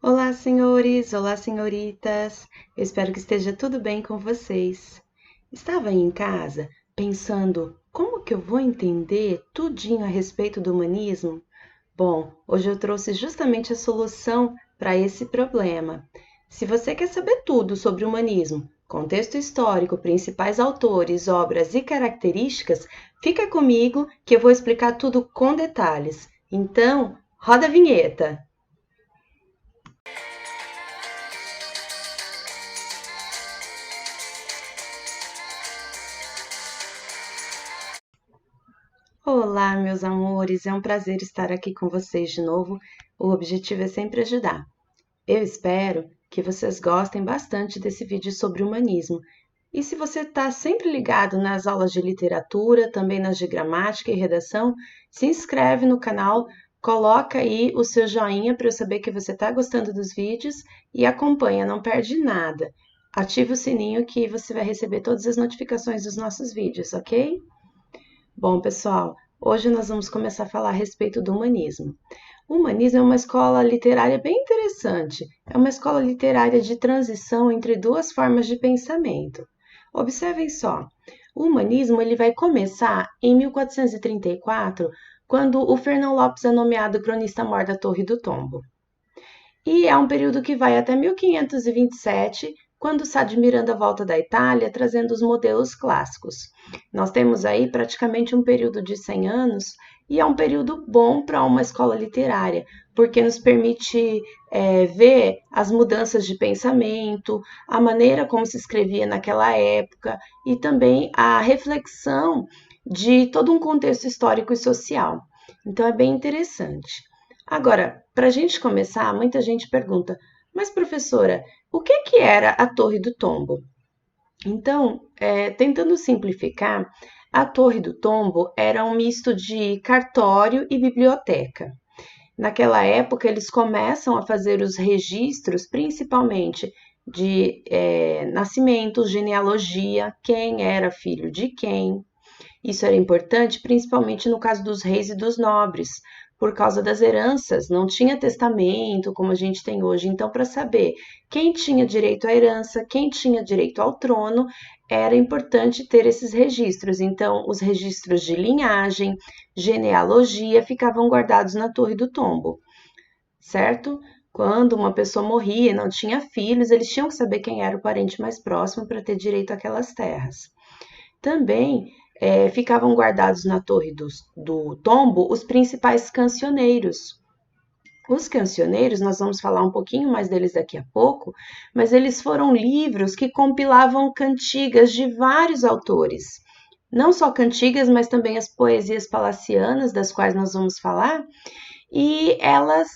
Olá, senhores! Olá, senhoritas! Eu espero que esteja tudo bem com vocês. Estava aí em casa pensando como que eu vou entender tudinho a respeito do humanismo? Bom, hoje eu trouxe justamente a solução para esse problema. Se você quer saber tudo sobre o humanismo, contexto histórico, principais autores, obras e características, fica comigo que eu vou explicar tudo com detalhes. Então, roda a vinheta! Olá, meus amores, é um prazer estar aqui com vocês de novo. O objetivo é sempre ajudar. Eu espero que vocês gostem bastante desse vídeo sobre humanismo. E se você está sempre ligado nas aulas de literatura, também nas de gramática e redação, se inscreve no canal, coloca aí o seu joinha para eu saber que você está gostando dos vídeos e acompanha, não perde nada. Ativa o sininho que você vai receber todas as notificações dos nossos vídeos, ok? Bom, pessoal, hoje nós vamos começar a falar a respeito do humanismo. O humanismo é uma escola literária bem interessante. É uma escola literária de transição entre duas formas de pensamento. Observem só, o humanismo ele vai começar em 1434, quando o Fernão Lopes é nomeado cronista-mor da Torre do Tombo. E é um período que vai até 1527, quando Sá de Miranda volta da Itália, trazendo os modelos clássicos. Nós temos aí praticamente um período de 100 anos, e é um período bom para uma escola literária, porque nos permite ver as mudanças de pensamento, a maneira como se escrevia naquela época, e também a reflexão de todo um contexto histórico e social. Então é bem interessante. Agora, para a gente começar, muita gente pergunta: mas professora, o que era a Torre do Tombo? Então, tentando simplificar, a Torre do Tombo era um misto de cartório e biblioteca. Naquela época, eles começam a fazer os registros, principalmente de nascimentos, genealogia, quem era filho de quem. Isso era importante, principalmente no caso dos reis e dos nobres, por causa das heranças, não tinha testamento como a gente tem hoje. Então, para saber quem tinha direito à herança, quem tinha direito ao trono, era importante ter esses registros. Então, os registros de linhagem, genealogia ficavam guardados na Torre do Tombo, certo? Quando uma pessoa morria e não tinha filhos, eles tinham que saber quem era o parente mais próximo para ter direito àquelas terras. Também ficavam guardados na Torre do Tombo os principais cancioneiros. Os cancioneiros, nós vamos falar um pouquinho mais deles daqui a pouco, mas eles foram livros que compilavam cantigas de vários autores. Não só cantigas, mas também as poesias palacianas, das quais nós vamos falar, e elas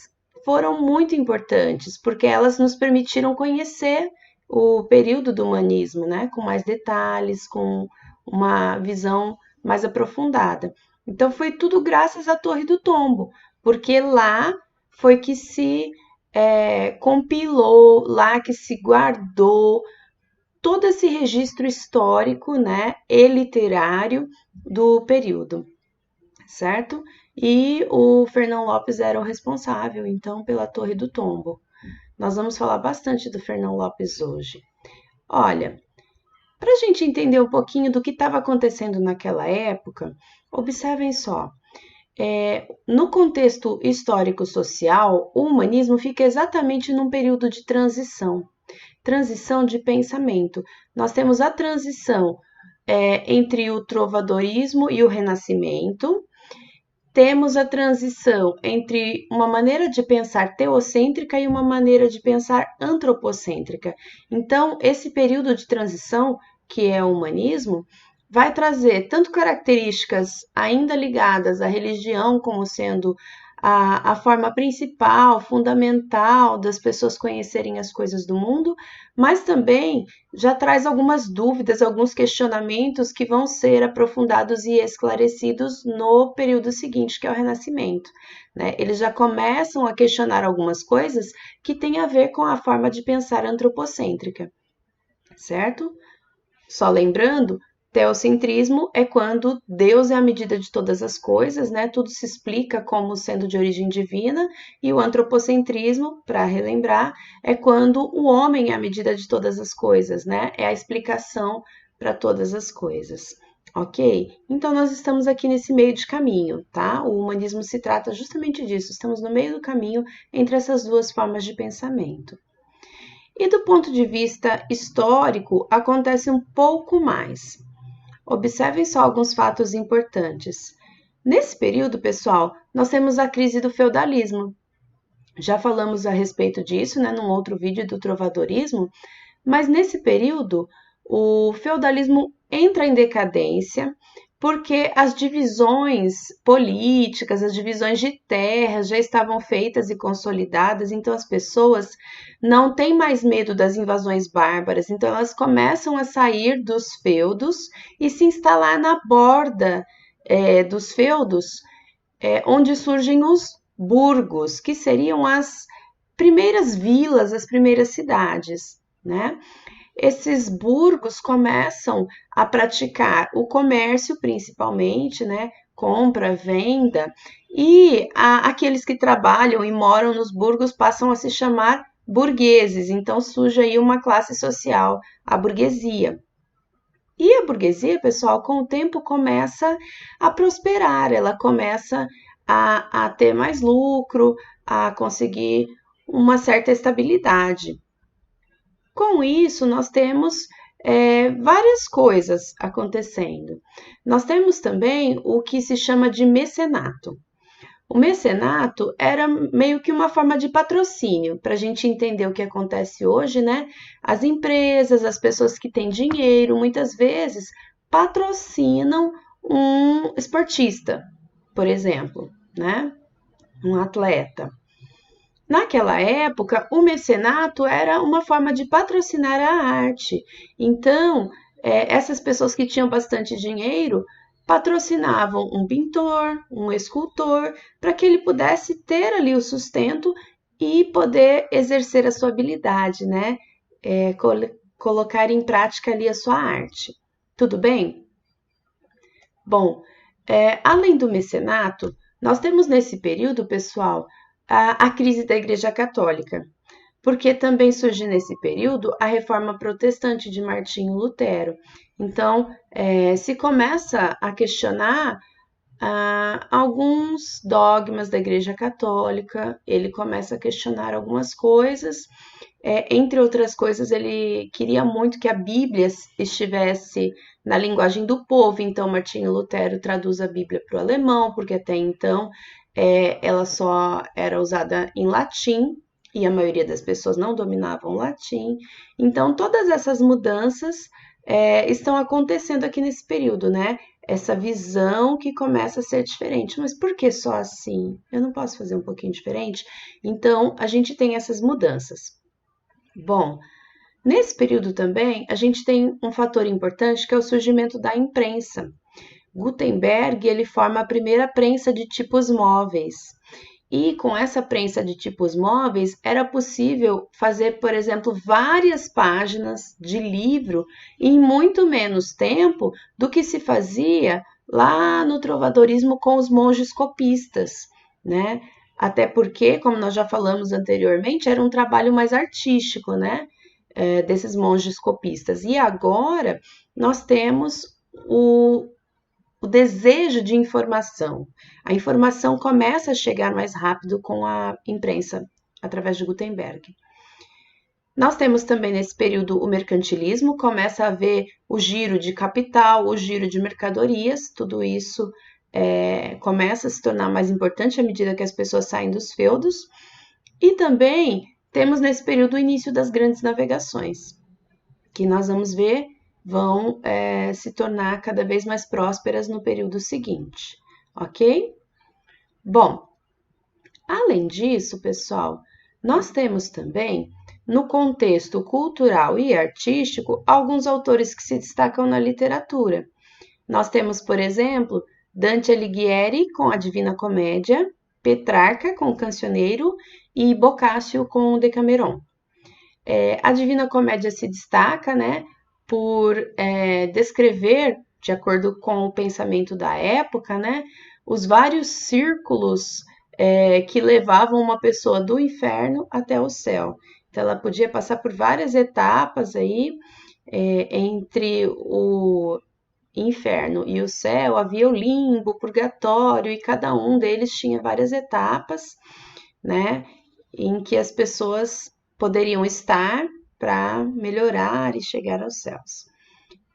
foram muito importantes, porque elas nos permitiram conhecer o período do humanismo, né, com mais detalhes, com uma visão mais aprofundada. Então, foi tudo graças à Torre do Tombo, porque lá foi que se compilou, lá que se guardou todo esse registro histórico, né, e literário do período, certo? E o Fernão Lopes era o responsável, então, pela Torre do Tombo. Nós vamos falar bastante do Fernão Lopes hoje. Olha, para a gente entender um pouquinho do que estava acontecendo naquela época, observem só. No contexto histórico-social, o humanismo fica exatamente num período de transição de pensamento. Nós temos a transição entre o trovadorismo e o renascimento, temos a transição entre uma maneira de pensar teocêntrica e uma maneira de pensar antropocêntrica. Então, esse período de transição, que é o humanismo, vai trazer tanto características ainda ligadas à religião, como sendo a forma principal, fundamental das pessoas conhecerem as coisas do mundo, mas também já traz algumas dúvidas, alguns questionamentos que vão ser aprofundados e esclarecidos no período seguinte, que é o Renascimento, né? Eles já começam a questionar algumas coisas que têm a ver com a forma de pensar antropocêntrica, certo? Só lembrando, Teocentrismo é quando Deus é a medida de todas as coisas, né? Tudo se explica como sendo de origem divina, e o antropocentrismo, para relembrar, é quando o homem é a medida de todas as coisas, né? É a explicação para todas as coisas. Ok? Então, nós estamos aqui nesse meio de caminho, tá? O humanismo se trata justamente disso, estamos no meio do caminho entre essas duas formas de pensamento. E do ponto de vista histórico, acontece um pouco mais. Observem só alguns fatos importantes. Nesse período, pessoal, nós temos a crise do feudalismo. Já falamos a respeito disso, né, num outro vídeo do trovadorismo, mas nesse período o feudalismo entra em decadência porque as divisões políticas, as divisões de terras já estavam feitas e consolidadas, então as pessoas não têm mais medo das invasões bárbaras, então elas começam a sair dos feudos e se instalar na borda dos feudos, onde surgem os burgos, que seriam as primeiras vilas, as primeiras cidades, né? Esses burgos começam a praticar o comércio, principalmente, né? Compra, venda, e aqueles que trabalham e moram nos burgos passam a se chamar burgueses. Então surge aí uma classe social, a burguesia. E a burguesia, pessoal, com o tempo começa a prosperar, ela começa a ter mais lucro, a conseguir uma certa estabilidade. Com isso, nós temos várias coisas acontecendo. Nós temos também o que se chama de mecenato. O mecenato era meio que uma forma de patrocínio, para a gente entender o que acontece hoje, né? As empresas, as pessoas que têm dinheiro, muitas vezes patrocinam um esportista, por exemplo, né? Um atleta. Naquela época, o mecenato era uma forma de patrocinar a arte. Então, essas pessoas que tinham bastante dinheiro patrocinavam um pintor, um escultor, para que ele pudesse ter ali o sustento e poder exercer a sua habilidade, né? Colocar em prática ali a sua arte. Tudo bem? Bom, além do mecenato, nós temos nesse período, pessoal, a crise da Igreja Católica, porque também surge nesse período a reforma protestante de Martinho Lutero. Então, se começa a questionar alguns dogmas da Igreja Católica, ele começa a questionar algumas coisas, entre outras coisas, ele queria muito que a Bíblia estivesse na linguagem do povo, então Martinho Lutero traduz a Bíblia para o alemão, porque até então ela só era usada em latim, e a maioria das pessoas não dominavam o latim. Então, todas essas mudanças estão acontecendo aqui nesse período, né? Essa visão que começa a ser diferente. Mas por que só assim? Eu não posso fazer um pouquinho diferente? Então, a gente tem essas mudanças. Bom, nesse período também, a gente tem um fator importante que é o surgimento da imprensa. Gutenberg, ele forma a primeira prensa de tipos móveis. E com essa prensa de tipos móveis, era possível fazer, por exemplo, várias páginas de livro em muito menos tempo do que se fazia lá no trovadorismo com os monges copistas, né? Até porque, como nós já falamos anteriormente, era um trabalho mais artístico, né? Desses monges copistas. E agora nós temos o desejo de informação. A informação começa a chegar mais rápido com a imprensa, através de Gutenberg. Nós temos também nesse período o mercantilismo, começa a haver o giro de capital, o giro de mercadorias, tudo isso começa a se tornar mais importante à medida que as pessoas saem dos feudos. E também temos nesse período o início das grandes navegações, que nós vamos ver vão se tornar cada vez mais prósperas no período seguinte, ok? Bom, além disso, pessoal, nós temos também, no contexto cultural e artístico, alguns autores que se destacam na literatura. Nós temos, por exemplo, Dante Alighieri com a Divina Comédia, Petrarca com o Cancioneiro e Boccaccio com o Decameron. A Divina Comédia se destaca, né, por descrever de acordo com o pensamento da época, né, os vários círculos que levavam uma pessoa do inferno até o céu. Então, ela podia passar por várias etapas aí, entre o inferno e o céu, havia o limbo, o purgatório, e cada um deles tinha várias etapas, né, em que as pessoas poderiam estar para melhorar e chegar aos céus.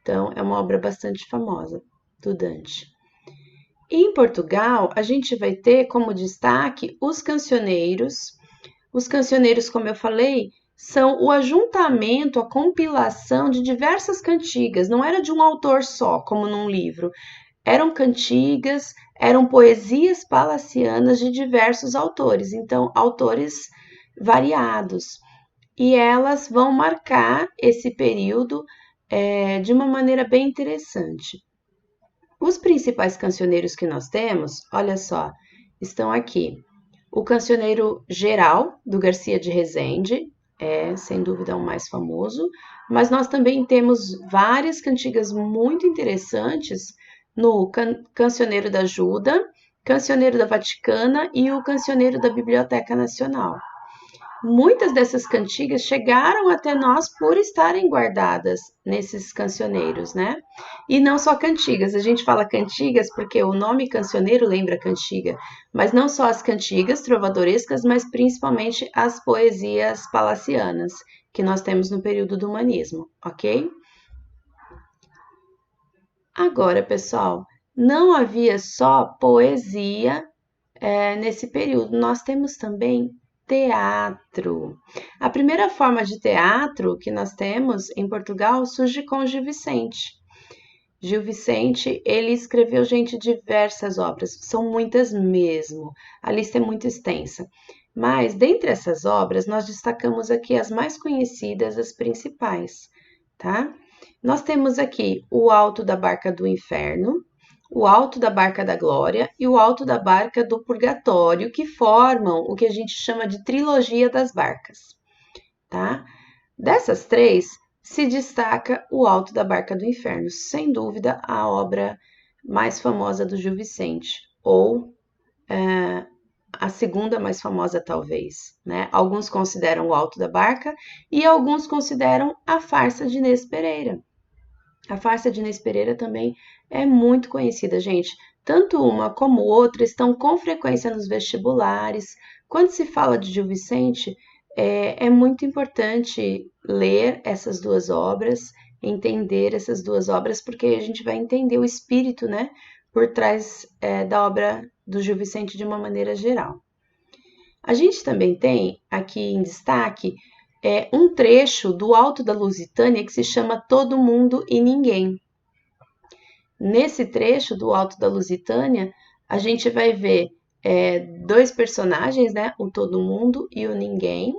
Então, é uma obra bastante famosa do Dante. Em Portugal, a gente vai ter como destaque os cancioneiros. Os cancioneiros, como eu falei, são o ajuntamento, a compilação de diversas cantigas, não era de um autor só, como num livro. Eram cantigas, eram poesias palacianas de diversos autores, então, autores variados. E elas vão marcar esse período de uma maneira bem interessante. Os principais cancioneiros que nós temos, olha só, estão aqui. O Cancioneiro Geral, do Garcia de Rezende, é sem dúvida o mais famoso, mas nós também temos várias cantigas muito interessantes no Cancioneiro da Ajuda, Cancioneiro da Vaticana e o Cancioneiro da Biblioteca Nacional. Muitas dessas cantigas chegaram até nós por estarem guardadas nesses cancioneiros, né? E não só cantigas, a gente fala cantigas porque o nome cancioneiro lembra cantiga, mas não só as cantigas trovadorescas, mas principalmente as poesias palacianas que nós temos no período do humanismo, ok? Agora, pessoal, não havia só poesia nesse período, nós temos também teatro. A primeira forma de teatro que nós temos em Portugal surge com Gil Vicente. Gil Vicente, ele escreveu, gente, diversas obras, são muitas mesmo, a lista é muito extensa. Mas, dentre essas obras, nós destacamos aqui as mais conhecidas, as principais, tá? Nós temos aqui o Alto da Barca do Inferno, o Alto da Barca da Glória e o Alto da Barca do Purgatório, que formam o que a gente chama de trilogia das barcas, tá? Dessas três, se destaca o Alto da Barca do Inferno, sem dúvida a obra mais famosa do Gil Vicente, ou a segunda mais famosa talvez, né? Alguns consideram o Alto da Barca e alguns consideram a Farsa de Inês Pereira. A Farsa de Inês Pereira também é muito conhecida, gente. Tanto uma como outra estão com frequência nos vestibulares. Quando se fala de Gil Vicente, é muito importante ler essas duas obras, entender essas duas obras, porque a gente vai entender o espírito, né, por trás da obra do Gil Vicente de uma maneira geral. A gente também tem aqui em destaque um trecho do Alto da Lusitânia que se chama Todo Mundo e Ninguém. Nesse trecho do Alto da Lusitânia, a gente vai ver dois personagens, né? O Todo Mundo e o Ninguém.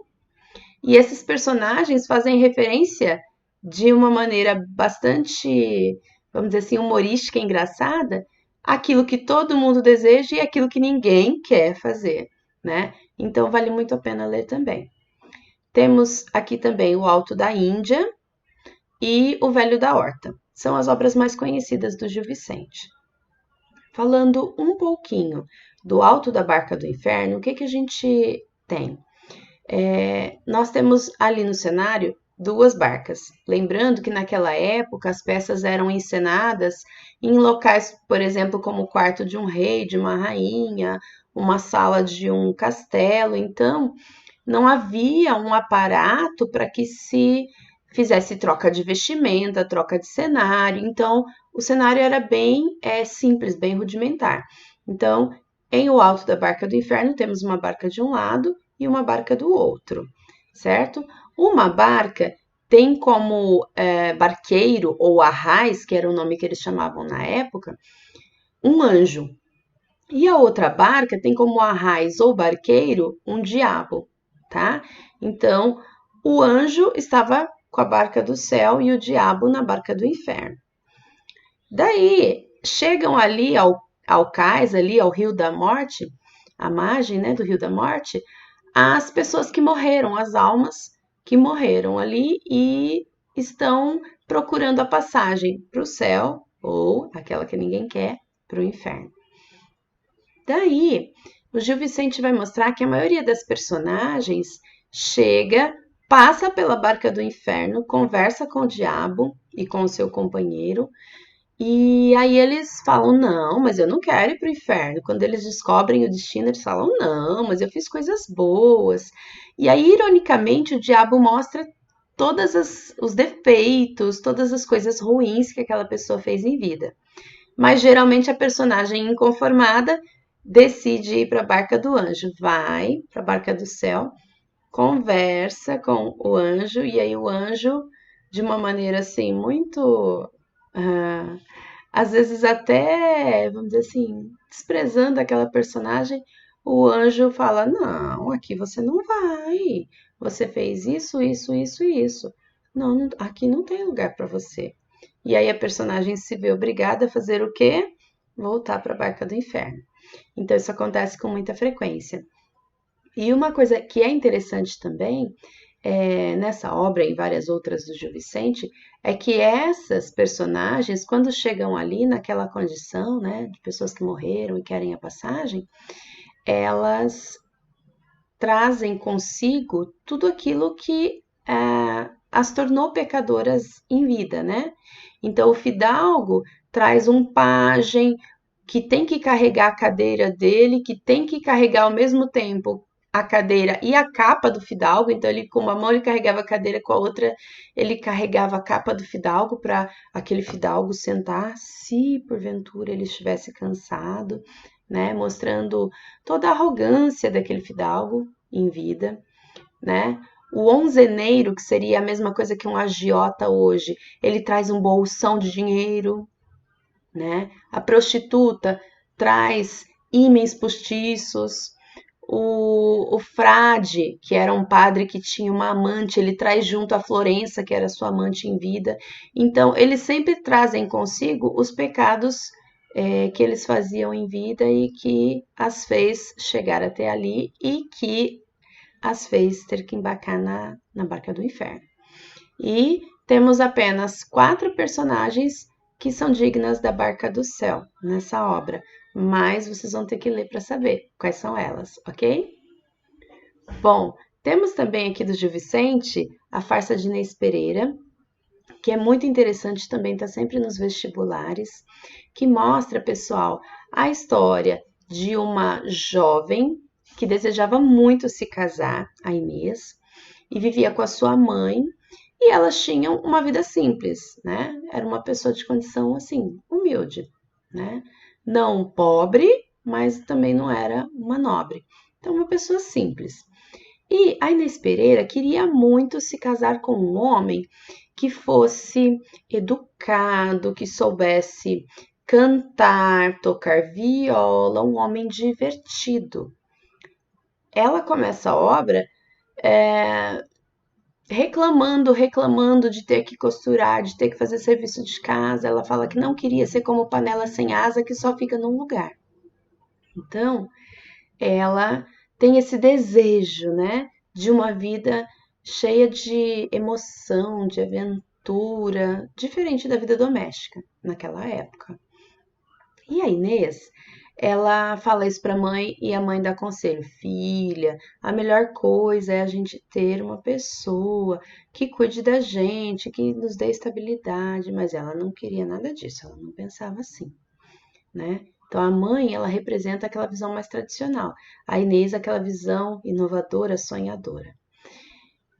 E esses personagens fazem referência de uma maneira bastante, vamos dizer assim, humorística e engraçada, àquilo que todo mundo deseja e aquilo que ninguém quer fazer, né? Então, vale muito a pena ler também. Temos aqui também o Alto da Índia e o Velho da Horta. São as obras mais conhecidas do Gil Vicente. Falando um pouquinho do Alto da Barca do Inferno, o que a gente tem? Nós temos ali no cenário duas barcas. Lembrando que naquela época as peças eram encenadas em locais, por exemplo, como o quarto de um rei, de uma rainha, uma sala de um castelo. Então, não havia um aparato para que se fizesse troca de vestimenta, troca de cenário. Então, o cenário era bem simples, bem rudimentar. Então, em O Alto da Barca do Inferno, temos uma barca de um lado e uma barca do outro, certo? Uma barca tem como barqueiro ou arrais, que era o nome que eles chamavam na época, um anjo. E a outra barca tem como arrais ou barqueiro um diabo, tá? Então, o anjo estava com a barca do céu e o diabo na barca do inferno. Daí, chegam ali ao cais, ali ao Rio da Morte, à margem, né, do Rio da Morte, as pessoas que morreram, as almas que morreram ali e estão procurando a passagem para o céu ou aquela que ninguém quer, para o inferno. Daí, o Gil Vicente vai mostrar que a maioria das personagens chega, passa pela barca do inferno, conversa com o diabo e com o seu companheiro, e aí eles falam, não, mas eu não quero ir para o inferno. Quando eles descobrem o destino, eles falam, não, mas eu fiz coisas boas. E aí, ironicamente, o diabo mostra todos os defeitos, todas as coisas ruins que aquela pessoa fez em vida. Mas geralmente a personagem inconformada decide ir para a barca do anjo, vai para a barca do céu, conversa com o anjo, e aí o anjo, de uma maneira assim, muito. ah, Às vezes até, vamos dizer assim, desprezando aquela personagem, o anjo fala: Não, aqui você não vai. Você fez isso, isso, isso e isso. Não, aqui não tem lugar para você. E aí a personagem se vê obrigada a fazer o quê? Voltar para a barca do inferno. Então isso acontece com muita frequência. E uma coisa que é interessante também, nessa obra e em várias outras do Gil Vicente, é que essas personagens, quando chegam ali naquela condição, né, de pessoas que morreram e querem a passagem, elas trazem consigo tudo aquilo que as tornou pecadoras em vida, né? Então o fidalgo traz um pajem que tem que carregar a cadeira dele, que tem que carregar ao mesmo tempo a cadeira e a capa do fidalgo. Então ele, com uma mão ele carregava a cadeira, com a outra ele carregava a capa do fidalgo para aquele fidalgo sentar, se porventura ele estivesse cansado, né? Mostrando toda a arrogância daquele fidalgo em vida, né? O onzeneiro, que seria a mesma coisa que um agiota hoje, ele traz um bolsão de dinheiro, né? A prostituta traz ímãs postiços. O frade, que era um padre que tinha uma amante, ele traz junto a Florença, que era sua amante em vida. Então, eles sempre trazem consigo os pecados que eles faziam em vida e que as fez chegar até ali e que as fez ter que embarcar na barca do inferno. E temos apenas 4 personagens que são dignas da barca do céu nessa obra, mas vocês vão ter que ler para saber quais são elas, ok? Bom, temos também aqui do Gil Vicente a farsa de Inês Pereira, que é muito interessante também, está sempre nos vestibulares, que mostra, pessoal, a história de uma jovem que desejava muito se casar, a Inês, e vivia com a sua mãe, e elas tinham uma vida simples, né? Era uma pessoa de condição, assim, humilde, né? Não pobre, mas também não era uma nobre. Então, uma pessoa simples. E a Inês Pereira queria muito se casar com um homem que fosse educado, que soubesse cantar, tocar viola, um homem divertido. Ela começa a obra reclamando de ter que costurar, de ter que fazer serviço de casa. Ela fala que não queria ser como panela sem asa que só fica num lugar. Então, ela tem esse desejo, né, de uma vida cheia de emoção, de aventura, diferente da vida doméstica naquela época. E a Inês, ela fala isso para a mãe e a mãe dá conselho: filha, a melhor coisa é a gente ter uma pessoa que cuide da gente, que nos dê estabilidade. Mas ela não queria nada disso, ela não pensava assim, né? Então a mãe, ela representa aquela visão mais tradicional, a Inês aquela visão inovadora, sonhadora.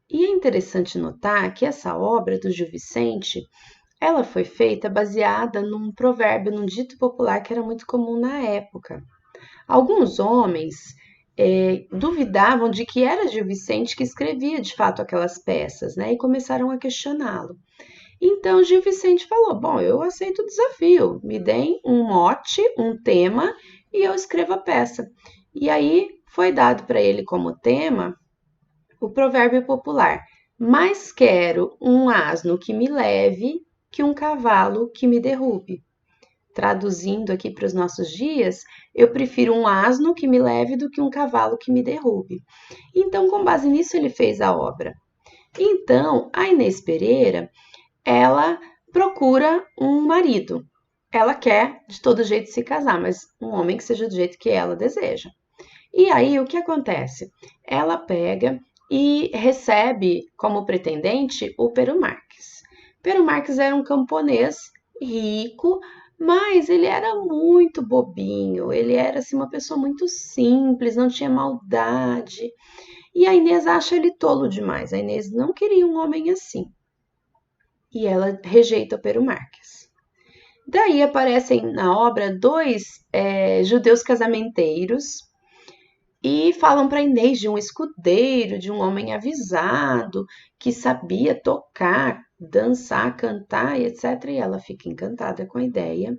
E é interessante notar que essa obra do Gil Vicente, ela foi feita baseada num provérbio, num dito popular que era muito comum na época. Alguns homens duvidavam de que era Gil Vicente que escrevia de fato aquelas peças, né? E começaram a questioná-lo. Então Gil Vicente falou: Bom, eu aceito o desafio, me deem um mote, um tema e eu escrevo a peça. E aí foi dado para ele como tema o provérbio popular: Mais quero um asno que me leve que um cavalo que me derrube. Traduzindo aqui para os nossos dias, eu prefiro um asno que me leve do que um cavalo que me derrube. Então, com base nisso, ele fez a obra. Então, a Inês Pereira, ela procura um marido, ela quer de todo jeito se casar, mas um homem que seja do jeito que ela deseja. E aí o que acontece? Ela pega e recebe como pretendente o Pero Marques. Pero Marques era um camponês rico, mas ele era muito bobinho, ele era assim, uma pessoa muito simples, não tinha maldade. E a Inês acha ele tolo demais. A Inês não queria um homem assim. E ela rejeita o Pero Marques. Daí aparecem na obra dois judeus casamenteiros e falam para Inês de um escudeiro, de um homem avisado, que sabia tocar, dançar, cantar, etc. E ela fica encantada com a ideia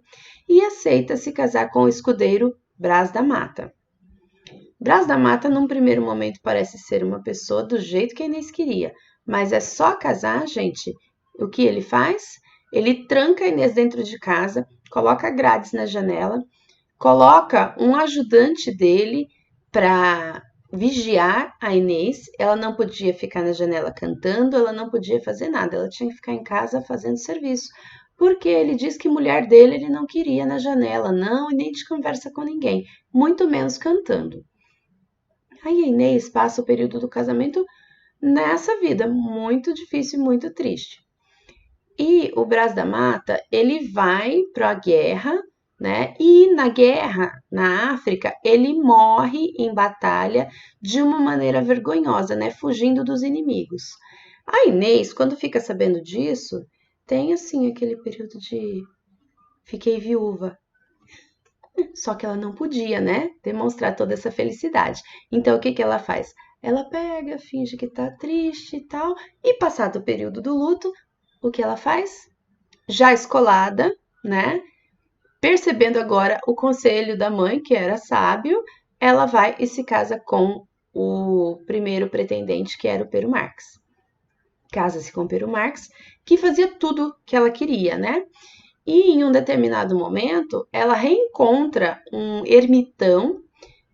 e aceita se casar com o escudeiro Brás da Mata. Brás da Mata, num primeiro momento, parece ser uma pessoa do jeito que a Inês queria, mas é só casar, gente. O que ele faz? Ele tranca a Inês dentro de casa, coloca grades na janela, coloca um ajudante dele para vigiar a Inês. Ela não podia ficar na janela cantando, ela não podia fazer nada, ela tinha que ficar em casa fazendo serviço. Porque ele diz que mulher dele ele não queria na janela, não, e nem de conversa com ninguém, muito menos cantando. Aí a Inês passa o período do casamento nessa vida muito difícil e muito triste. E o Brás da Mata, ele vai para a guerra, né? E na guerra, na África, ele morre em batalha de uma maneira vergonhosa, né? Fugindo dos inimigos. A Inês, quando fica sabendo disso, tem assim aquele período de fiquei viúva. Só que ela não podia, né? Demonstrar toda essa felicidade. Então, o que que ela faz? Ela pega, finge que tá triste e tal, e passado o período do luto, o que ela faz? Já escolada, né? Percebendo agora o conselho da mãe, que era sábio, ela vai e se casa com o primeiro pretendente, que era o Pero Marques. Casa-se com o Pero Marques, que fazia tudo que ela queria, né? E em um determinado momento, ela reencontra um ermitão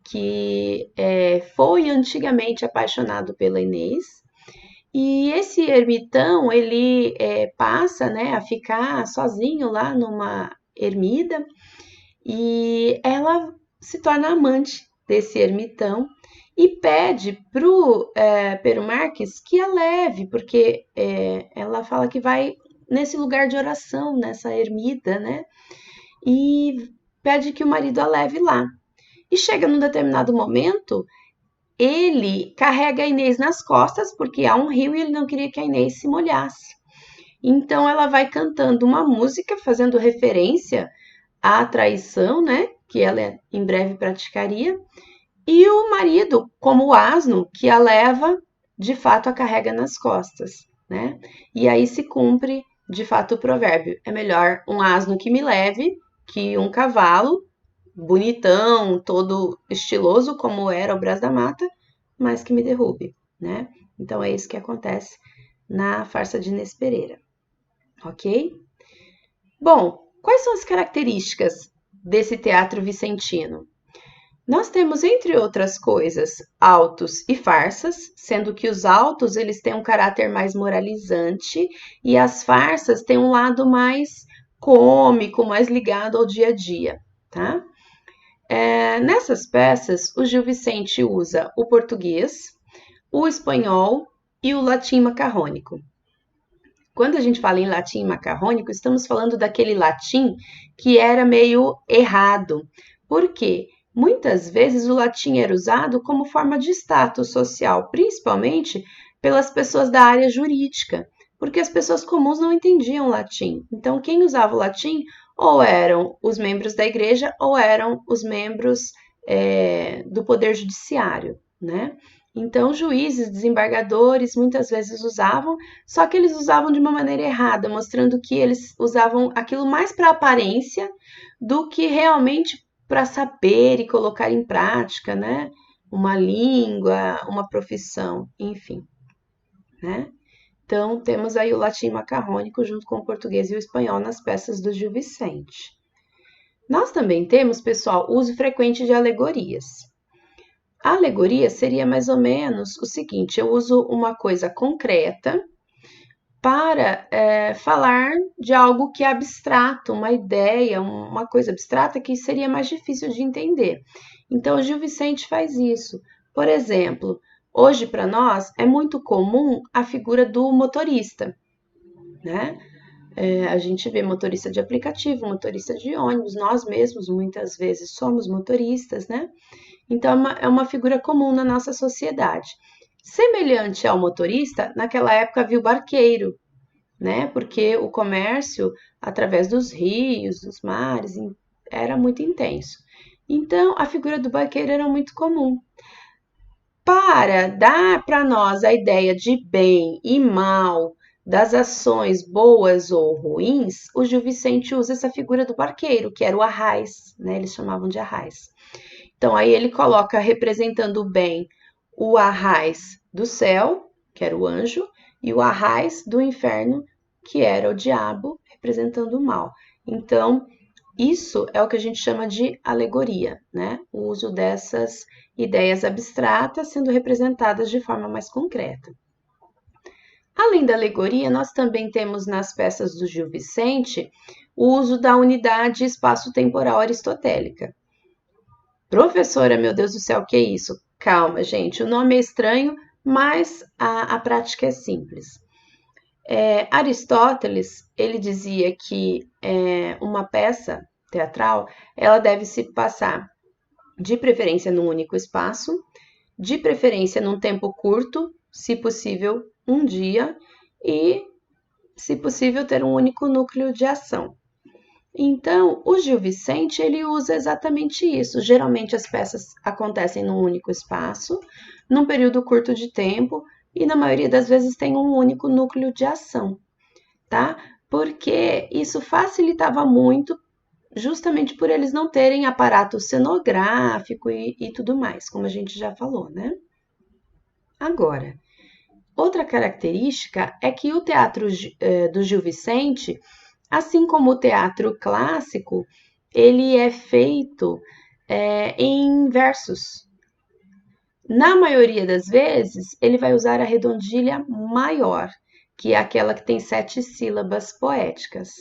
que foi antigamente apaixonado pela Inês. E esse ermitão, ele passa, né, a ficar sozinho lá numa ermida e ela se torna amante desse ermitão e pede pro Pero Marques que a leve, porque ela fala que vai nesse lugar de oração, nessa ermida, né? E pede que o marido a leve lá. E chega num determinado momento, ele carrega a Inês nas costas, porque há um rio e ele não queria que a Inês se molhasse. Então ela vai cantando uma música, fazendo referência à traição, né? Que ela em breve praticaria. E o marido, como o asno, que a leva, de fato a carrega nas costas, né? E aí se cumpre, de fato, o provérbio. É melhor um asno que me leve que um cavalo bonitão, todo estiloso, como era o Brás da Mata, mas que me derrube, né? Então é isso que acontece na farsa de Inês Pereira, ok? Bom, quais são as características desse teatro vicentino? Nós temos, entre outras coisas, autos e farsas, sendo que os autos eles têm um caráter mais moralizante e as farsas têm um lado mais cômico, mais ligado ao dia a dia, tá? Nessas peças, o Gil Vicente usa o português, o espanhol e o latim macarrônico. Quando a gente fala em latim macarrônico, estamos falando daquele latim que era meio errado. Por quê? Muitas vezes o latim era usado como forma de status social, principalmente pelas pessoas da área jurídica, porque as pessoas comuns não entendiam latim. Então, quem usava o latim ou eram os membros da igreja ou eram os membros do poder judiciário, né? Então, juízes, desembargadores, muitas vezes usavam, só que eles usavam de uma maneira errada, mostrando que eles usavam aquilo mais para aparência do que realmente para saber e colocar em prática, né? Uma língua, uma profissão, enfim, né? Então, temos aí o latim macarrônico junto com o português e o espanhol nas peças do Gil Vicente. Nós também temos, pessoal, uso frequente de alegorias. A alegoria seria mais ou menos o seguinte: eu uso uma coisa concreta para falar de algo que é abstrato, uma ideia, uma coisa abstrata que seria mais difícil de entender. Então, o Gil Vicente faz isso. Por exemplo, hoje para nós é muito comum a figura do motorista, né? A gente vê motorista de aplicativo, motorista de ônibus, nós mesmos muitas vezes somos motoristas, né? Então é uma figura comum na nossa sociedade. Semelhante ao motorista, naquela época havia o barqueiro, né? Porque o comércio através dos rios, dos mares, era muito intenso. Então a figura do barqueiro era muito comum. Para dar para nós a ideia de bem e mal, das ações boas ou ruins, o Gil Vicente usa essa figura do barqueiro, que era o arraiz, né? Eles chamavam de arraiz. Então, aí ele coloca representando o bem o arraiz do céu, que era o anjo, e o arraiz do inferno, que era o diabo, representando o mal. Então, isso é o que a gente chama de alegoria, né? O uso dessas ideias abstratas sendo representadas de forma mais concreta. Além da alegoria, nós também temos nas peças do Gil Vicente o uso da unidade espaço-temporal aristotélica. Professora, meu Deus do céu, que é isso? Calma, gente, o nome é estranho, mas a prática é simples. Aristóteles, ele dizia que uma peça teatral, ela deve se passar de preferência num único espaço, de preferência num tempo curto, se possível um dia, e, se possível, ter um único núcleo de ação. Então, o Gil Vicente, ele usa exatamente isso. Geralmente as peças acontecem num único espaço, num período curto de tempo, e na maioria das vezes tem um único núcleo de ação, tá? Porque isso facilitava muito, justamente por eles não terem aparato cenográfico e tudo mais, como a gente já falou, né? Agora, outra característica é que o teatro do Gil Vicente, assim como o teatro clássico, ele é feito em versos. Na maioria das vezes, ele vai usar a redondilha maior, que é aquela que tem 7 sílabas poéticas.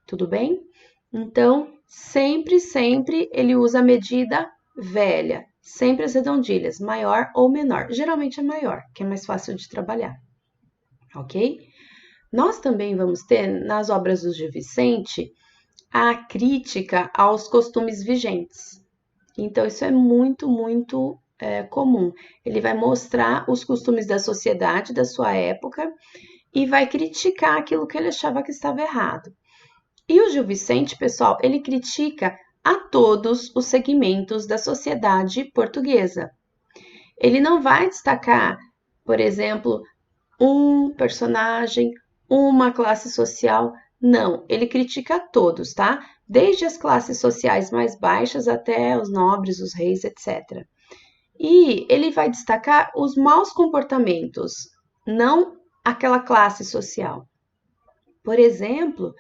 Tudo bem? Então, sempre ele usa a medida velha, sempre as redondilhas, maior ou menor. Geralmente é maior, que é mais fácil de trabalhar. Ok? Nós também vamos ter, nas obras do Gil Vicente, a crítica aos costumes vigentes. Então, isso é muito comum. Ele vai mostrar os costumes da sociedade, da sua época, e vai criticar aquilo que ele achava que estava errado. E o Gil Vicente, pessoal, ele critica a todos os segmentos da sociedade portuguesa. Ele não vai destacar, por exemplo, um personagem, uma classe social. Não, ele critica todos, tá? Desde as classes sociais mais baixas até os nobres, os reis, etc. E ele vai destacar os maus comportamentos, não aquela classe social. Por exemplo,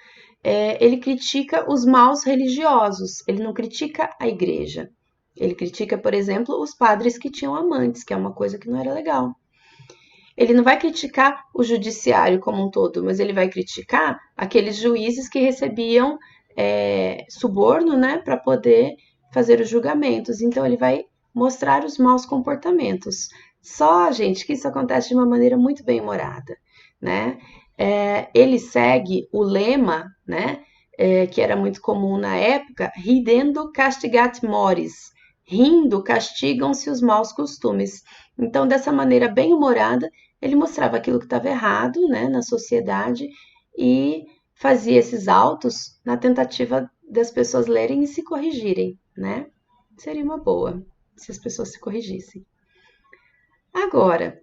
ele critica os maus religiosos, ele não critica a igreja. Ele critica, por exemplo, os padres que tinham amantes, que é uma coisa que não era legal. Ele não vai criticar o judiciário como um todo, mas ele vai criticar aqueles juízes que recebiam suborno, né, para poder fazer os julgamentos. Então, ele vai mostrar os maus comportamentos. Só, gente, que isso acontece de uma maneira muito bem humorada, né? Ele segue o lema, né, que era muito comum na época, ridendo castigat mores, rindo castigam-se os maus costumes. Então, dessa maneira bem humorada, ele mostrava aquilo que estava errado, né, na sociedade e fazia esses autos na tentativa das pessoas lerem e se corrigirem, né? Seria uma boa se as pessoas se corrigissem. Agora,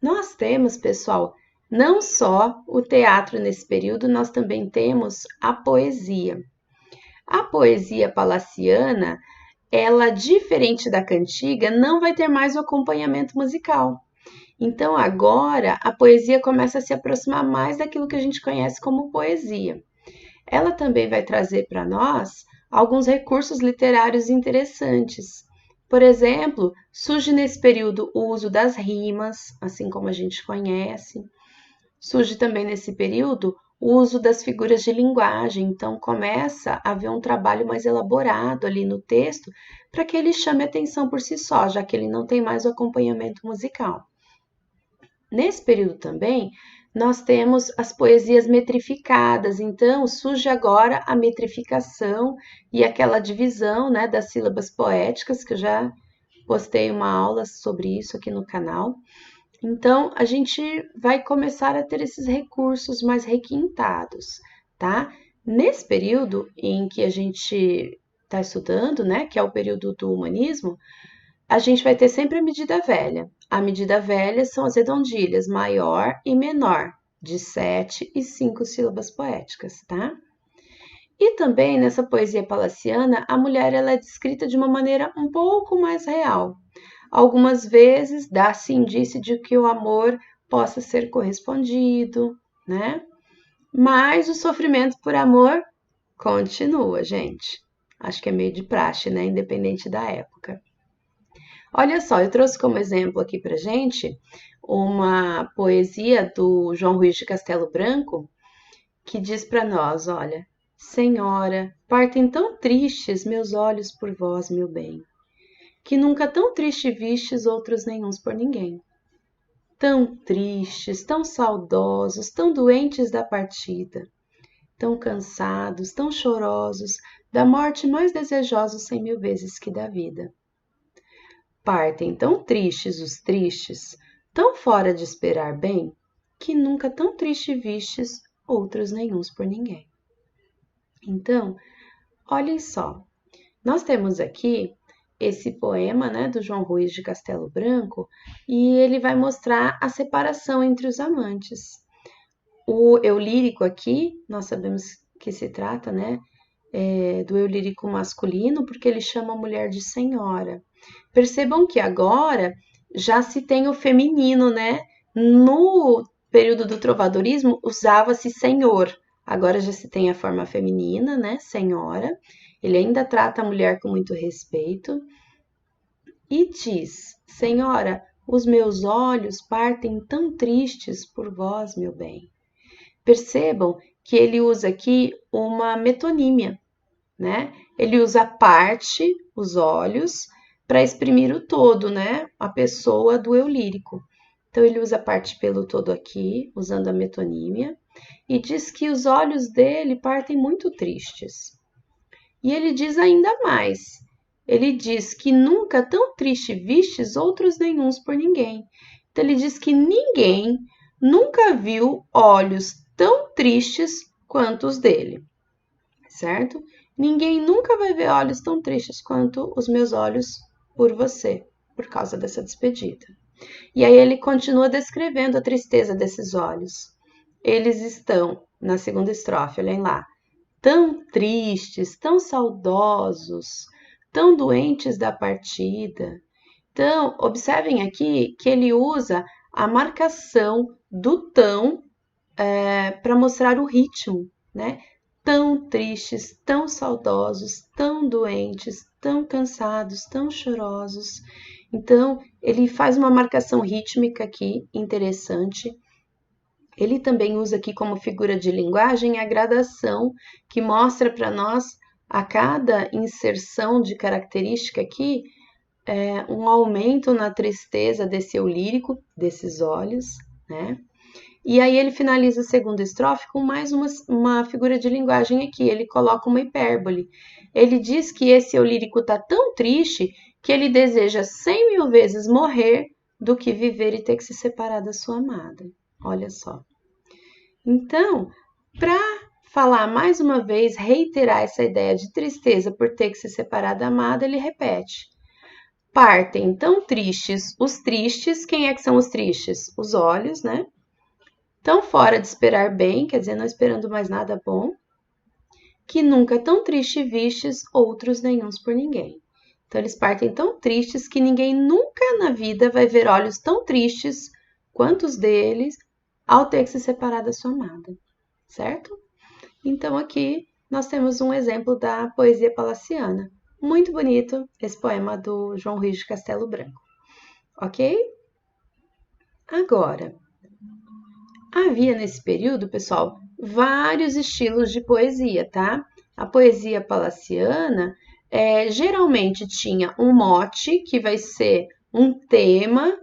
nós temos, pessoal, não só o teatro nesse período, nós também temos a poesia. A poesia palaciana, ela, diferente da cantiga, não vai ter mais o acompanhamento musical. Então, agora, a poesia começa a se aproximar mais daquilo que a gente conhece como poesia. Ela também vai trazer para nós alguns recursos literários interessantes. Por exemplo, surge nesse período o uso das rimas, assim como a gente conhece. Surge também nesse período o uso das figuras de linguagem, então começa a haver um trabalho mais elaborado ali no texto para que ele chame atenção por si só, já que ele não tem mais o acompanhamento musical. Nesse período também, nós temos as poesias metrificadas, então surge agora a metrificação e aquela divisão, né, das sílabas poéticas, que eu já postei uma aula sobre isso aqui no canal. Então, a gente vai começar a ter esses recursos mais requintados, tá? Nesse período em que a gente está estudando, né, que é o período do humanismo, a gente vai ter sempre a medida velha. A medida velha são as redondilhas maior e menor, de 7 e 5 sílabas poéticas, tá? E também nessa poesia palaciana, a mulher ela é descrita de uma maneira um pouco mais real. Algumas vezes dá-se indício de que o amor possa ser correspondido, né? Mas o sofrimento por amor continua, gente. Acho que é meio de praxe, né? Independente da época. Olha só, eu trouxe como exemplo aqui pra gente uma poesia do João Ruiz de Castelo Branco, que diz para nós, olha, Senhora, partem tão tristes meus olhos por vós, meu bem, que nunca tão triste vistes outros nenhuns por ninguém. Tão tristes, tão saudosos, tão doentes da partida, tão cansados, tão chorosos, da morte mais desejosos 100.000 vezes que da vida. Partem tão tristes os tristes, tão fora de esperar bem, que nunca tão triste vistes outros nenhuns por ninguém. Então, olhem só, nós temos aqui esse poema, né, do João Ruiz de Castelo Branco, e ele vai mostrar a separação entre os amantes. O eu lírico aqui, nós sabemos que se trata, né, do eu lírico masculino, porque ele chama a mulher de senhora. Percebam que agora já se tem o feminino, né? No período do trovadorismo usava-se senhor, agora já se tem a forma feminina, né? Senhora. Ele ainda trata a mulher com muito respeito e diz: Senhora, os meus olhos partem tão tristes por vós, meu bem. Percebam que ele usa aqui uma metonímia, né? Ele usa parte, os olhos, para exprimir o todo, né? A pessoa do eu lírico. Então, ele usa parte pelo todo aqui, usando a metonímia, e diz que os olhos dele partem muito tristes. E ele diz ainda mais. Ele diz que nunca tão triste vistes outros nenhuns por ninguém. Então, ele diz que ninguém nunca viu olhos tão tristes quanto os dele, certo? Ninguém nunca vai ver olhos tão tristes quanto os meus olhos por você, por causa dessa despedida. E aí ele continua descrevendo a tristeza desses olhos. Eles estão, na segunda estrofe, olhem lá, tão tristes, tão saudosos, tão doentes da partida. Então, observem aqui que ele usa a marcação do tão para mostrar o ritmo, né? Tão tristes, tão saudosos, tão doentes, tão cansados, tão chorosos. Então, ele faz uma marcação rítmica aqui interessante. Ele também usa aqui como figura de linguagem a gradação, que mostra para nós a cada inserção de característica aqui um aumento na tristeza desse eu lírico, desses olhos, né? E aí ele finaliza a segunda estrofe com mais uma figura de linguagem aqui, ele coloca uma hipérbole. Ele diz que esse eu lírico está tão triste que ele deseja 100.000 vezes morrer do que viver e ter que se separar da sua amada. Olha só. Então, para falar mais uma vez, reiterar essa ideia de tristeza por ter que se separar da amada, ele repete. Partem tão tristes os tristes, quem é que são os tristes? Os olhos, né? Tão fora de esperar bem, quer dizer, não esperando mais nada bom, que nunca tão triste vistes outros nenhuns por ninguém. Então, eles partem tão tristes que ninguém nunca na vida vai ver olhos tão tristes quanto os deles ao ter que se separar da sua amada, certo? Então, aqui nós temos um exemplo da poesia palaciana. Muito bonito esse poema do João Ruiz de Castelo Branco, ok? Agora, Havia nesse período, pessoal, vários estilos de poesia, tá? A poesia palaciana geralmente tinha um mote, que vai ser um tema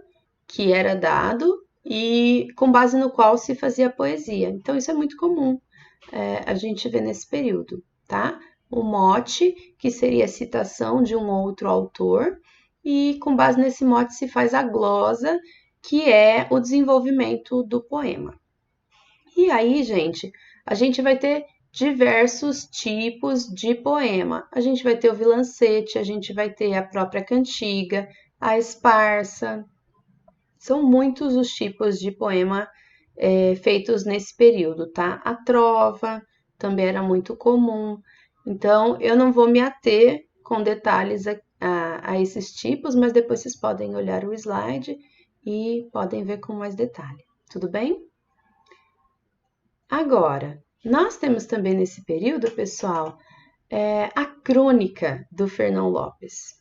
que era dado e com base no qual se fazia a poesia. Então, isso é muito comum a gente ver nesse período, tá? O mote, que seria a citação de um outro autor, e com base nesse mote se faz a glosa, que é o desenvolvimento do poema. E aí, gente, a gente vai ter diversos tipos de poema. A gente vai ter o vilancete, a gente vai ter a própria cantiga, a esparsa. São muitos os tipos de poema feitos nesse período, tá? A trova também era muito comum. Então, eu não vou me ater com detalhes a esses tipos, mas depois vocês podem olhar o slide e podem ver com mais detalhe. Tudo bem? Agora, nós temos também nesse período, pessoal, a crônica do Fernão Lopes.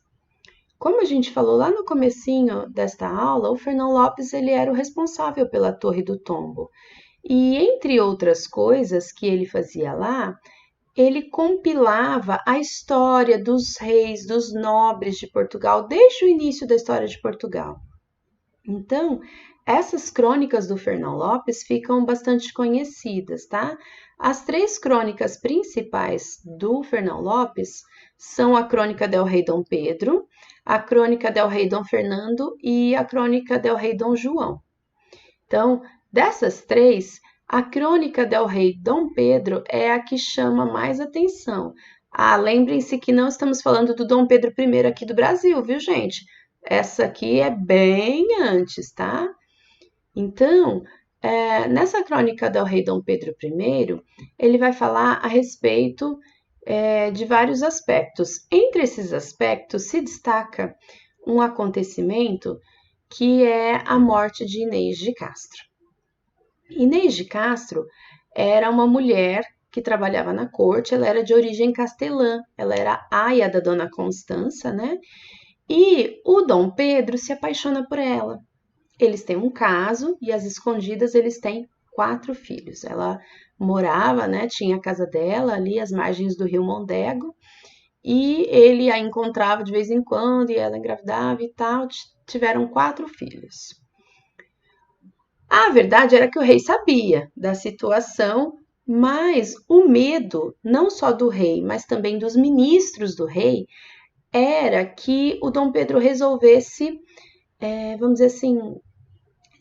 Como a gente falou lá no comecinho desta aula, o Fernão Lopes ele era o responsável pela Torre do Tombo. E entre outras coisas que ele fazia lá, ele compilava a história dos reis, dos nobres de Portugal, desde o início da história de Portugal. Então, essas crônicas do Fernão Lopes ficam bastante conhecidas, tá? As três crônicas principais do Fernão Lopes são a Crônica del Rei Dom Pedro, a Crônica del Rei Dom Fernando e a Crônica del Rei Dom João. Então, dessas três, a Crônica del Rei Dom Pedro é a que chama mais atenção. Lembrem-se que não estamos falando do Dom Pedro I aqui do Brasil, viu, gente? Essa aqui é bem antes, tá? Então, nessa crônica do rei Dom Pedro I, ele vai falar a respeito de vários aspectos. Entre esses aspectos se destaca um acontecimento que é a morte de Inês de Castro. Inês de Castro era uma mulher que trabalhava na corte, ela era de origem castelã, ela era aia da Dona Constança, né? E o Dom Pedro se apaixona por ela. Eles têm um caso e às escondidas eles têm 4 filhos. Ela morava, né, tinha a casa dela ali às margens do rio Mondego e ele a encontrava de vez em quando e ela engravidava e tal. Tiveram 4 filhos. A verdade era que o rei sabia da situação, mas o medo, não só do rei, mas também dos ministros do rei, era que o Dom Pedro resolvesse, vamos dizer assim,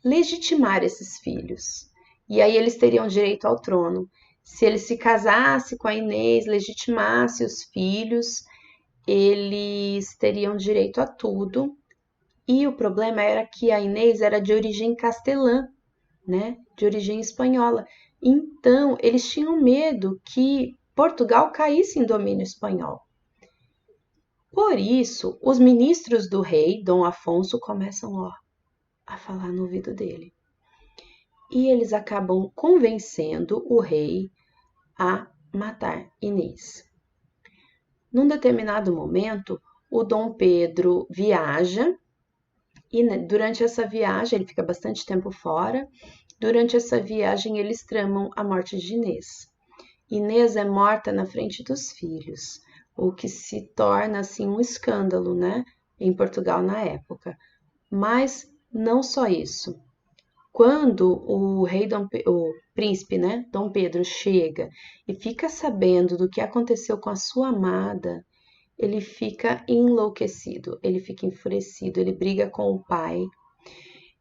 legitimar esses filhos. E aí eles teriam direito ao trono. Se ele se casasse com a Inês, legitimasse os filhos, eles teriam direito a tudo. E o problema era que a Inês era de origem castelã, né? De origem espanhola. Então, eles tinham medo que Portugal caísse em domínio espanhol. Por isso, os ministros do rei, Dom Afonso, começam a falar no ouvido dele. E eles acabam convencendo o rei a matar Inês. Num determinado momento, o Dom Pedro viaja e durante essa viagem, ele fica bastante tempo fora, durante essa viagem eles tramam a morte de Inês. Inês é morta na frente dos filhos, o que se torna assim um escândalo, né, em Portugal na época. Mas não só isso. Quando o príncipe, né, Dom Pedro chega e fica sabendo do que aconteceu com a sua amada, ele fica enlouquecido, ele fica enfurecido, ele briga com o pai,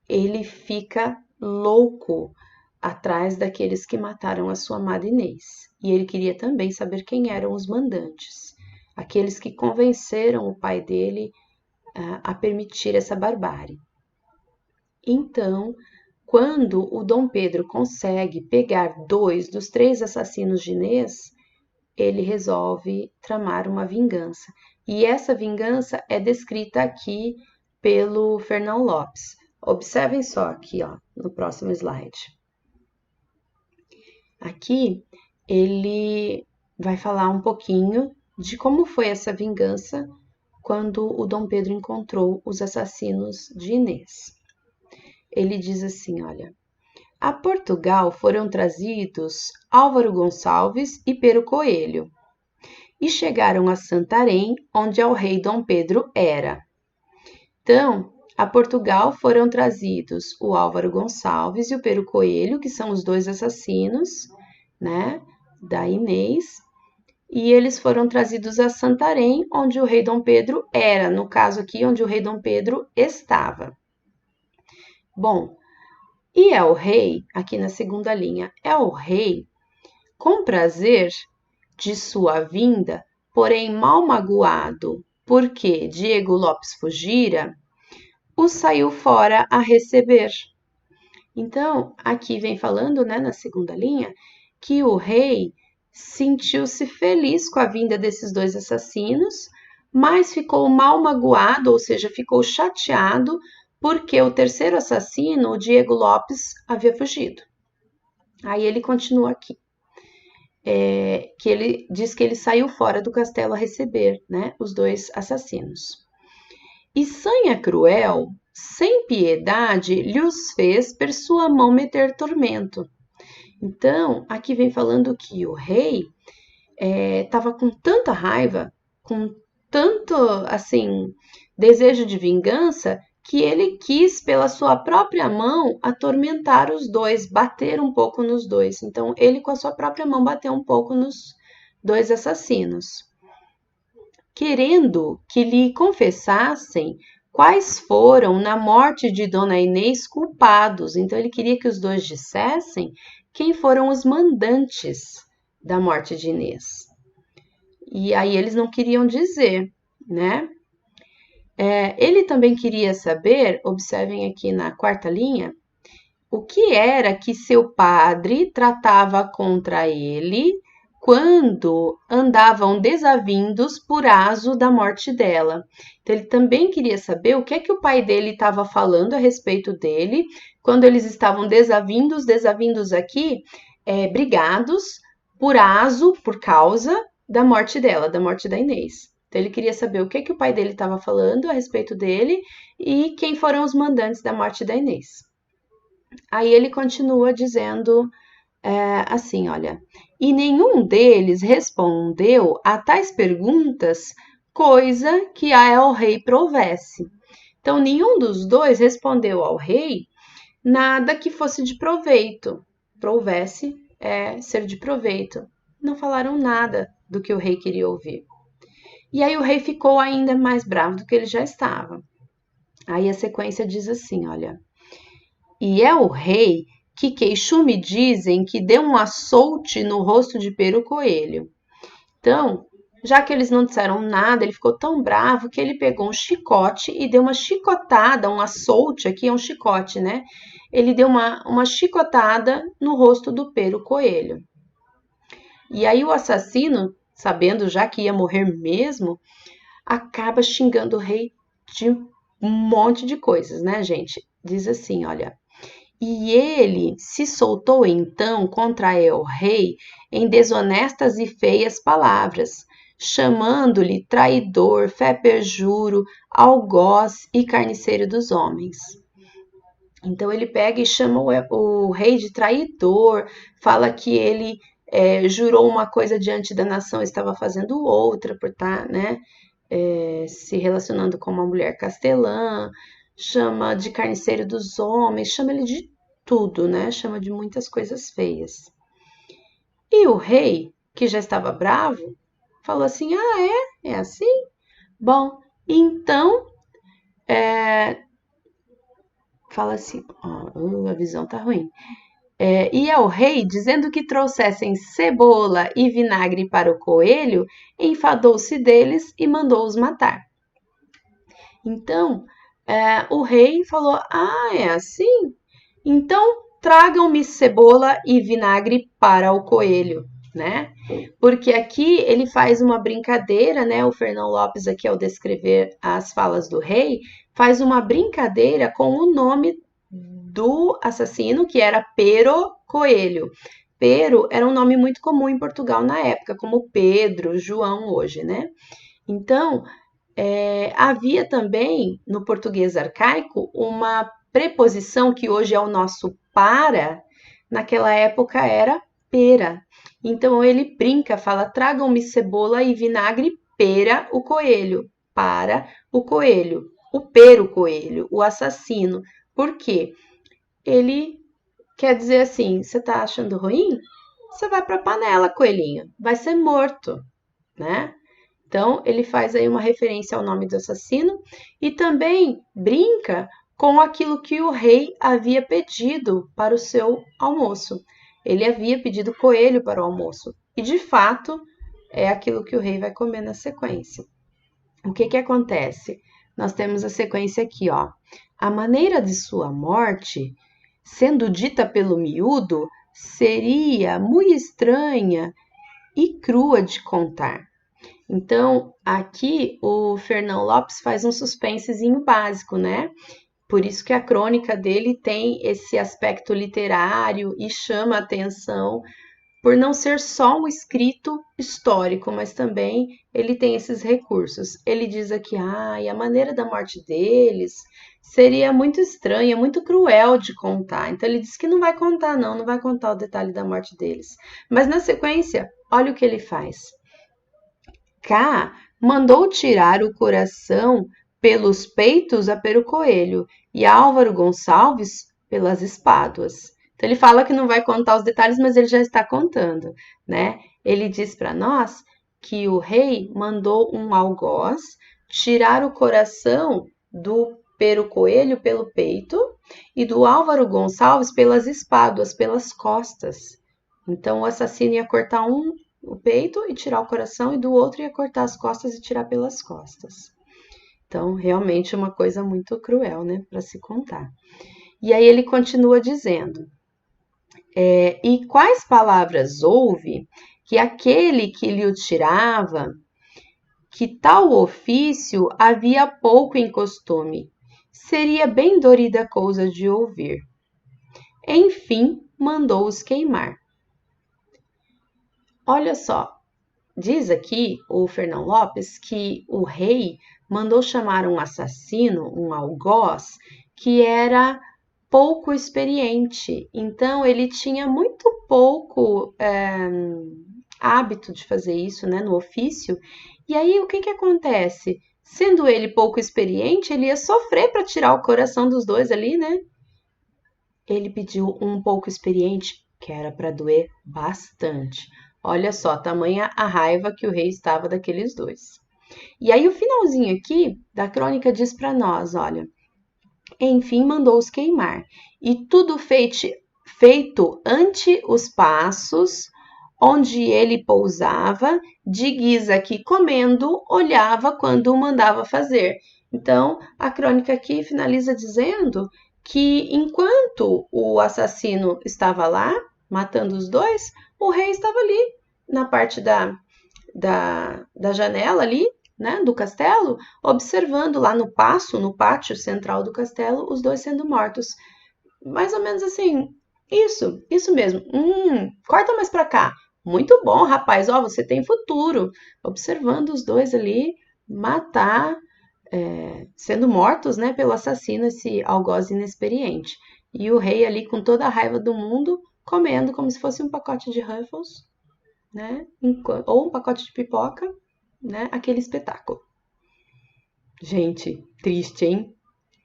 ele fica louco atrás daqueles que mataram a sua amada Inês. E ele queria também saber quem eram os mandantes, aqueles que convenceram o pai dele a permitir essa barbárie. Então, quando o Dom Pedro consegue pegar 2 dos 3 assassinos de Inês, ele resolve tramar uma vingança. E essa vingança é descrita aqui pelo Fernão Lopes. Observem só aqui, no próximo slide. Aqui ele vai falar um pouquinho de como foi essa vingança quando o Dom Pedro encontrou os assassinos de Inês. Ele diz assim, olha, A Portugal foram trazidos Álvaro Gonçalves e Pero Coelho, e chegaram a Santarém, onde o rei Dom Pedro era. Então, a Portugal foram trazidos o Álvaro Gonçalves e o Pero Coelho, que são os dois assassinos, né, da Inês, e eles foram trazidos a Santarém, onde o rei Dom Pedro era, no caso aqui, onde o rei Dom Pedro estava. Bom, e é o rei, aqui na segunda linha, é o rei, com prazer de sua vinda, porém mal magoado, porque Diego Lopes fugira, o saiu fora a receber. Então, aqui vem falando, né, na segunda linha, que o rei sentiu-se feliz com a vinda desses dois assassinos, mas ficou mal magoado, ou seja, ficou chateado, porque o terceiro assassino, o Diego Lopes, havia fugido. Aí ele continua aqui, que ele diz que ele saiu fora do castelo a receber, né, os dois assassinos. E Sanha Cruel, sem piedade, lhes fez per sua mão meter tormento. Então, aqui vem falando que o rei estava com tanta raiva, com tanto, assim, desejo de vingança, que ele quis, pela sua própria mão, atormentar os dois, bater um pouco nos dois. Então, ele, com a sua própria mão, bateu um pouco nos dois assassinos, querendo que lhe confessassem quais foram na morte de Dona Inês culpados. Então, ele queria que os dois dissessem quem foram os mandantes da morte de Inês. E aí eles não queriam dizer, né? Ele também queria saber, observem aqui na quarta linha, o que era que seu padre tratava contra ele quando andavam desavindos por aso da morte dela. Então, ele também queria saber o que é que o pai dele estava falando a respeito dele quando eles estavam desavindos aqui, brigados por aso, por causa da morte dela, da morte da Inês. Então, ele queria saber o que é que o pai dele estava falando a respeito dele e quem foram os mandantes da morte da Inês. Aí ele continua dizendo assim, olha, e nenhum deles respondeu a tais perguntas, coisa que a el rei provesse. Então, nenhum dos dois respondeu ao rei nada que fosse de proveito. Provesse ser de proveito. Não falaram nada do que o rei queria ouvir. E aí o rei ficou ainda mais bravo do que ele já estava. Aí a sequência diz assim, olha, e é o rei que queixume dizem que deu um açoute no rosto de Pero Coelho. Então, já que eles não disseram nada, ele ficou tão bravo que ele pegou um chicote e deu uma chicotada, um açoute, aqui é um chicote, né? Ele deu uma chicotada no rosto do Pero Coelho. E aí o assassino, sabendo já que ia morrer mesmo, acaba xingando o rei de um monte de coisas, né, gente? Diz assim, olha, e ele se soltou então contra el rei em desonestas e feias palavras, chamando-lhe traidor, fé perjuro, algoz e carniceiro dos homens. Então ele pega e chama o rei de traidor, fala que ele jurou uma coisa diante da nação, estava fazendo outra por estar, né, se relacionando com uma mulher castelã, chama de carniceiro dos homens, chama ele de tudo, né? Chama de muitas coisas feias. E o rei, que já estava bravo, falou assim, é assim? Bom, então, fala assim, a visão tá ruim. E ao rei, dizendo que trouxessem cebola e vinagre para o coelho, enfadou-se deles e mandou-os matar. Então, o rei falou, é assim? Então, tragam-me cebola e vinagre para o coelho, né? Porque aqui ele faz uma brincadeira, né? O Fernão Lopes, aqui, ao descrever as falas do rei, faz uma brincadeira com o nome do assassino, que era Pero Coelho. Pero era um nome muito comum em Portugal na época, como Pedro, João hoje, né? Então, havia também, no português arcaico, uma preposição que hoje é o nosso para, naquela época era pera. Então ele brinca, fala: tragam-me cebola e vinagre pera o coelho, para o coelho, o pero coelho, o assassino. Por quê? Ele quer dizer assim: você tá achando ruim? Você vai para a panela, coelhinho, vai ser morto, né? Então, ele faz aí uma referência ao nome do assassino e também brinca com aquilo que o rei havia pedido para o seu almoço. Ele havia pedido coelho para o almoço e, de fato, é aquilo que o rei vai comer na sequência. O que acontece? Nós temos a sequência aqui, ó. A maneira de sua morte, sendo dita pelo miúdo, seria muito estranha e crua de contar. Então, aqui o Fernão Lopes faz um suspensezinho básico, né? Por isso que a crônica dele tem esse aspecto literário e chama a atenção por não ser só um escrito histórico, mas também ele tem esses recursos. Ele diz aqui, e a maneira da morte deles seria muito estranha, muito cruel de contar. Então ele diz que não vai contar, não vai contar o detalhe da morte deles. Mas na sequência, olha o que ele faz. K mandou tirar o coração pelos peitos a Pero Coelho e a Álvaro Gonçalves pelas espáduas. Então ele fala que não vai contar os detalhes, mas ele já está contando, né? Ele diz para nós que o rei mandou um algoz tirar o coração do Pero Coelho pelo peito e do Álvaro Gonçalves pelas espáduas, pelas costas. Então o assassino ia cortar o peito e tirar o coração, e do outro ia cortar as costas e tirar pelas costas. Então, realmente é uma coisa muito cruel, né, para se contar. E aí ele continua dizendo, e quais palavras houve que aquele que lhe o tirava, que tal ofício havia pouco em costume, seria bem dorida coisa de ouvir. Enfim, mandou-os queimar. Olha só, diz aqui o Fernão Lopes que o rei mandou chamar um assassino, um algoz, que era pouco experiente. Então, ele tinha muito pouco hábito de fazer isso, né, no ofício. E aí, o que acontece? Sendo ele pouco experiente, ele ia sofrer para tirar o coração dos dois ali, né? Ele pediu um pouco experiente, que era para doer bastante. Olha só, tamanha a raiva que o rei estava daqueles dois. E aí o finalzinho aqui da crônica diz para nós, olha, enfim mandou-os queimar, e tudo feito ante os passos, onde ele pousava, de guisa que comendo, olhava quando o mandava fazer. Então, a crônica aqui finaliza dizendo que enquanto o assassino estava lá, matando os dois, o rei estava ali, na parte da janela ali, né, do castelo, observando lá no pátio central do castelo, os dois sendo mortos. Mais ou menos assim, isso mesmo. Corta mais pra cá. Muito bom, rapaz, você tem futuro. Observando os dois ali matar, sendo mortos, né, pelo assassino, esse algoz inexperiente. E o rei ali com toda a raiva do mundo, comendo como se fosse um pacote de Ruffles, né? Ou um pacote de pipoca, né? Aquele espetáculo. Gente, triste, hein?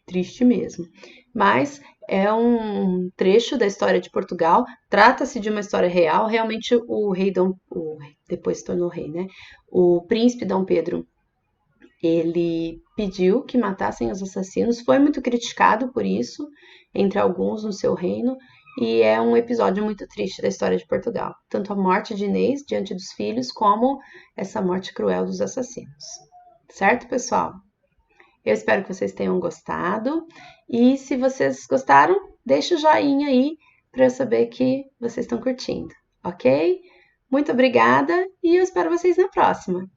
Triste mesmo. Mas é um trecho da história de Portugal. Trata-se de uma história real. Realmente o rei depois se tornou rei, né? O príncipe Dom Pedro, ele pediu que matassem os assassinos. Foi muito criticado por isso entre alguns no seu reino. E é um episódio muito triste da história de Portugal. Tanto a morte de Inês diante dos filhos, como essa morte cruel dos assassinos. Certo, pessoal? Eu espero que vocês tenham gostado. E se vocês gostaram, deixa o joinha aí para eu saber que vocês estão curtindo, ok? Muito obrigada e eu espero vocês na próxima.